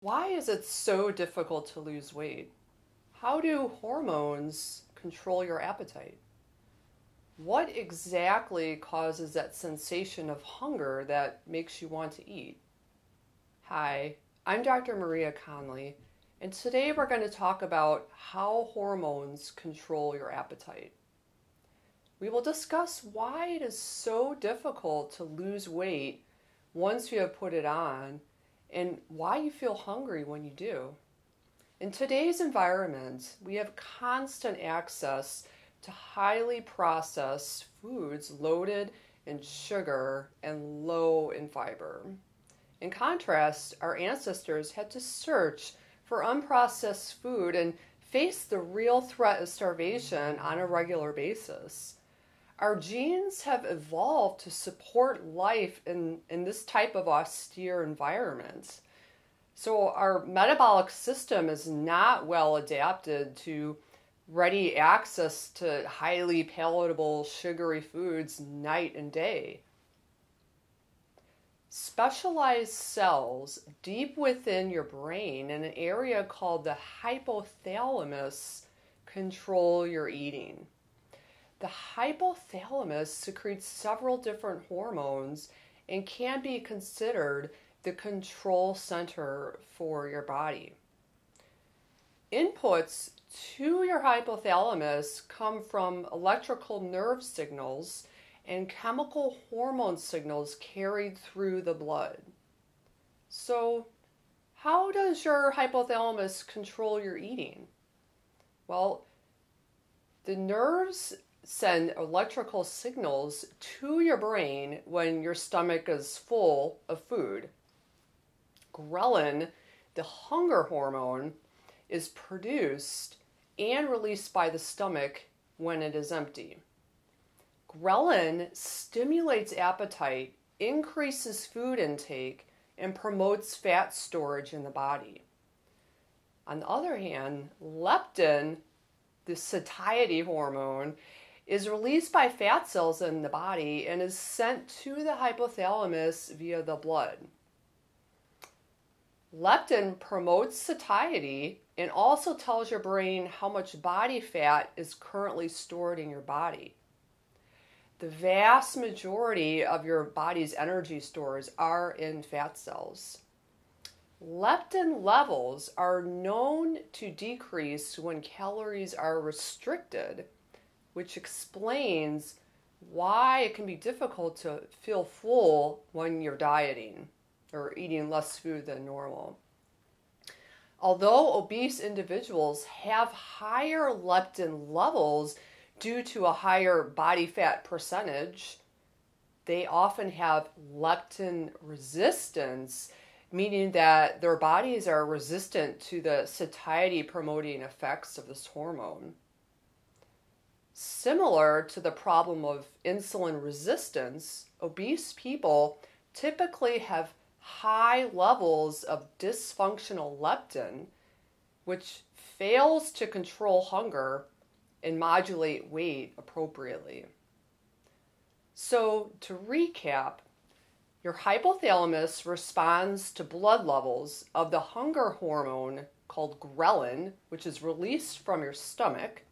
Why is it so difficult to lose weight? How do hormones control your appetite? What exactly causes that sensation of hunger that makes you want to eat? Hi, I'm Dr. Maria Conley, and today we're going to talk about how hormones control your appetite. We will discuss why it is so difficult to lose weight once you have put it on and why you feel hungry when you do. In today's environment, we have constant access to highly processed foods loaded in sugar and low in fiber. In contrast, our ancestors had to search for unprocessed food and face the real threat of starvation on a regular basis. Our genes have evolved to support life in this type of austere environment. So our metabolic system is not well adapted to ready access to highly palatable sugary foods night and day. Specialized cells deep within your brain in an area called the hypothalamus control your eating. The hypothalamus secretes several different hormones and can be considered the control center for your body. Inputs to your hypothalamus come from electrical nerve signals and chemical hormone signals carried through the blood. So, how does your hypothalamus control your eating? Well, the nerves send electrical signals to your brain when your stomach is full of food. Ghrelin, the hunger hormone, is produced and released by the stomach when it is empty. Ghrelin stimulates appetite, increases food intake, and promotes fat storage in the body. On the other hand, leptin, the satiety hormone, is released by fat cells in the body and is sent to the hypothalamus via the blood. Leptin promotes satiety and also tells your brain how much body fat is currently stored in your body. The vast majority of your body's energy stores are in fat cells. Leptin levels are known to decrease when calories are restricted, which explains why it can be difficult to feel full when you're dieting or eating less food than normal. Although obese individuals have higher leptin levels due to a higher body fat percentage, they often have leptin resistance, meaning that their bodies are resistant to the satiety promoting effects of this hormone. Similar to the problem of insulin resistance, obese people typically have high levels of dysfunctional leptin, which fails to control hunger and modulate weight appropriately. So, to recap, your hypothalamus responds to blood levels of the hunger hormone called ghrelin, which is released from your stomach,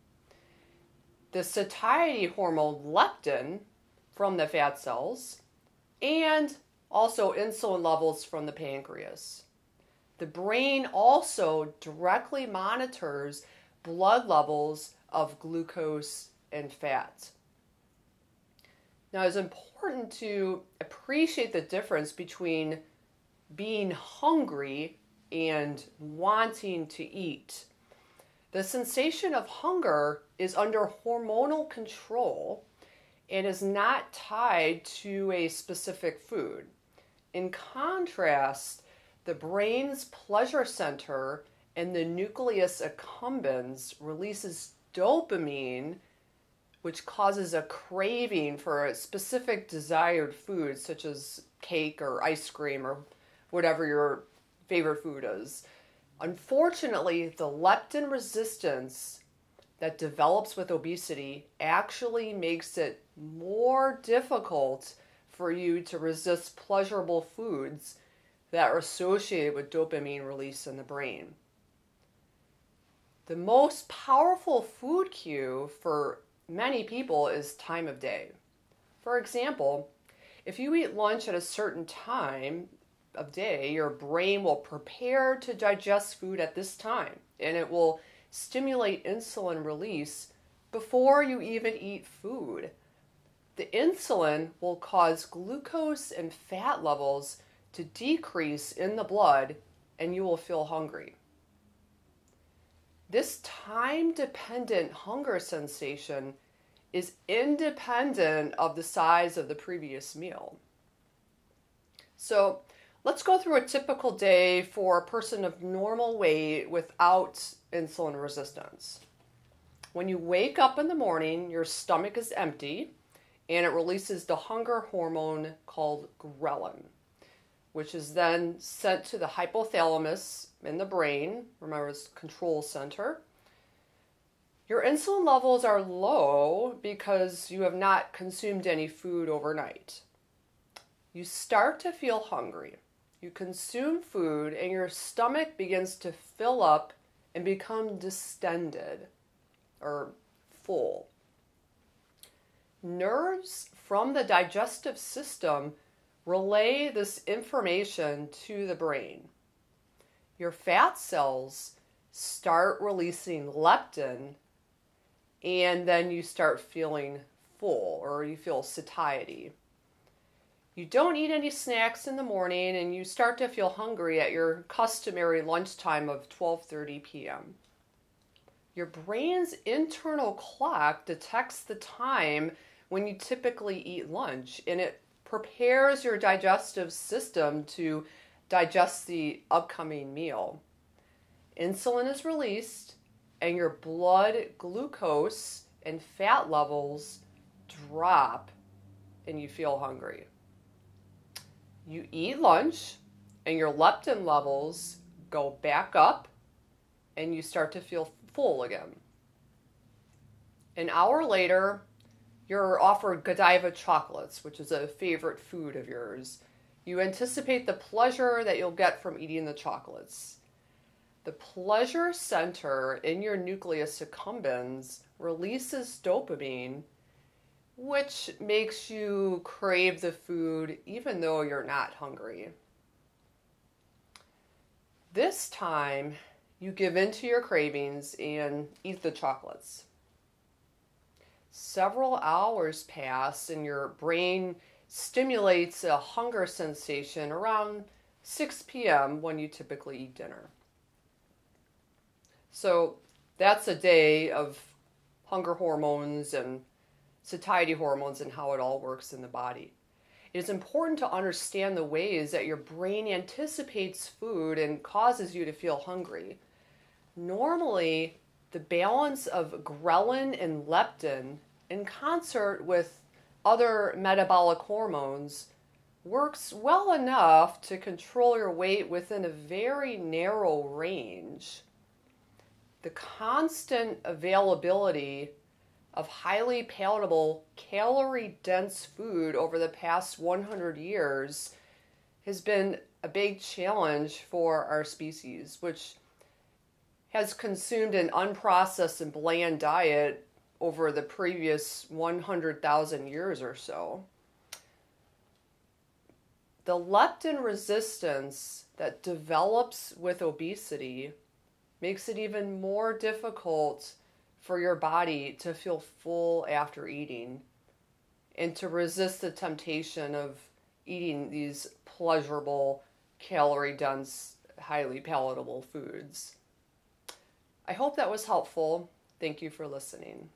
the satiety hormone leptin from the fat cells, and also insulin levels from the pancreas. The brain also directly monitors blood levels of glucose and fat. Now, it's important to appreciate the difference between being hungry and wanting to eat. The sensation of hunger is under hormonal control and is not tied to a specific food. In contrast, the brain's pleasure center and the nucleus accumbens releases dopamine, which causes a craving for a specific desired food, such as cake or ice cream or whatever your favorite food is. Unfortunately, the leptin resistance that develops with obesity actually makes it more difficult for you to resist pleasurable foods that are associated with dopamine release in the brain. The most powerful food cue for many people is time of day. For example, if you eat lunch at a certain time of day, your brain will prepare to digest food at this time, and it will stimulate insulin release before you even eat food. The insulin will cause glucose and fat levels to decrease in the blood, and you will feel hungry. This time-dependent hunger sensation is independent of the size of the previous meal. So let's go through a typical day for a person of normal weight without insulin resistance. When you wake up in the morning, your stomach is empty and it releases the hunger hormone called ghrelin, which is then sent to the hypothalamus in the brain. Remember, it's the control center. Your insulin levels are low because you have not consumed any food overnight. You start to feel hungry. You consume food and your stomach begins to fill up and become distended or full. Nerves from the digestive system relay this information to the brain. Your fat cells start releasing leptin, and then you start feeling full, or you feel satiety. You don't eat any snacks in the morning, and you start to feel hungry at your customary lunchtime of 12:30 p.m. Your brain's internal clock detects the time when you typically eat lunch, and it prepares your digestive system to digest the upcoming meal. Insulin is released, and your blood glucose and fat levels drop, and you feel hungry. You eat lunch, and your leptin levels go back up, and you start to feel full again. An hour later, you're offered Godiva chocolates, which is a favorite food of yours. You anticipate the pleasure that you'll get from eating the chocolates. The pleasure center in your nucleus accumbens releases dopamine, which makes you crave the food even though you're not hungry. This time, you give in to your cravings and eat the chocolates. Several hours pass and your brain stimulates a hunger sensation around 6 p.m. when you typically eat dinner. So that's a day of hunger hormones and satiety hormones and how it all works in the body. It is important to understand the ways that your brain anticipates food and causes you to feel hungry. Normally, the balance of ghrelin and leptin in concert with other metabolic hormones works well enough to control your weight within a very narrow range. The constant availability of highly palatable, calorie-dense food over the past 100 years has been a big challenge for our species, which has consumed an unprocessed and bland diet over the previous 100,000 years or so. The leptin resistance that develops with obesity makes it even more difficult for your body to feel full after eating and to resist the temptation of eating these pleasurable, calorie-dense, highly palatable foods. I hope that was helpful. Thank you for listening.